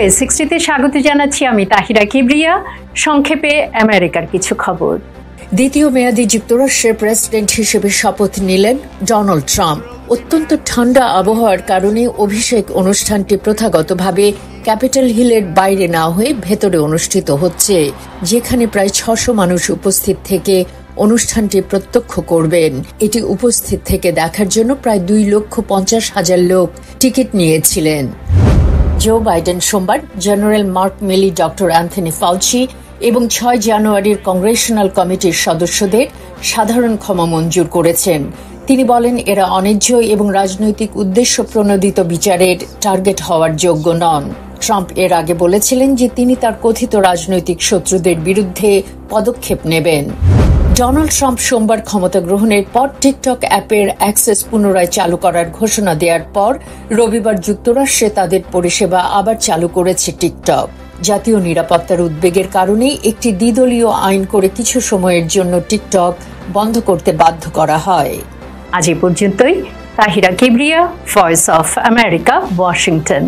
VOA 60তে স্বাগত জানাচ্ছি আমি তাহিরা কিবরিয়া। সংক্ষেপে আমেরিকার কিছু খবর। দ্বিতীয় মেয়াদী যুক্তরাষ্ট্রের প্রেসিডেন্ট হিসেবে শপথ নিলেন ডোনাল্ড ট্রাম্প। অত্যন্ত ঠান্ডা আবহাওয়ার কারণে অভিষেক অনুষ্ঠানটি প্রথাগতভাবে ক্যাপিটল হিলের বাইরে না হয়ে ভেতরে অনুষ্ঠিত হচ্ছে, যেখানে প্রায় 600 মানুষ উপস্থিত থেকে অনুষ্ঠানটি প্রত্যক্ষ করবেন। এটি উপস্থিত থেকে দেখার জন্য প্রায় 2,50,000 লোক টিকিট নিয়েছিলেন। জো বাইডেন সোমবার general Mark Milley, doctor Anthony Fauci এবং 6 জানুয়ারির কংগ্রেশনাল কমিটির সদস্যদের সাধারণ ক্ষমা মঞ্জুর করেছেন। তিনি বলেন, এরা অন্যায্য এবং রাজনৈতিক উদ্দেশ্য প্রণোদিত বিচারের টার্গেট হওয়ার যোগ্য নন। ট্রাম্প এর আগে বলেছিলেন যে তিনি তার কথিত রাজনৈতিক শত্রুদের বিরুদ্ধে পদক্ষেপ নেবেন। ডোনাল্ড ট্রাম্প সোমবার ক্ষমতা গ্রহণের পর টিকটক অ্যাপের অ্যাক্সেস পুনরায় চালু করার ঘোষণা দেওয়ার পর রবিবার যুক্তরাষ্ট্রে তাদের পরিষেবা আবার চালু করেছে টিকটক। জাতীয় নিরাপত্তার উদ্বেগের কারণে একটি দ্বিদলীয় আইন করে কিছু সময়ের জন্য টিকটক বন্ধ করতে বাধ্য করা হয়। আজ এ পর্যন্তই। Tahira Kibria, voice of America, Washington.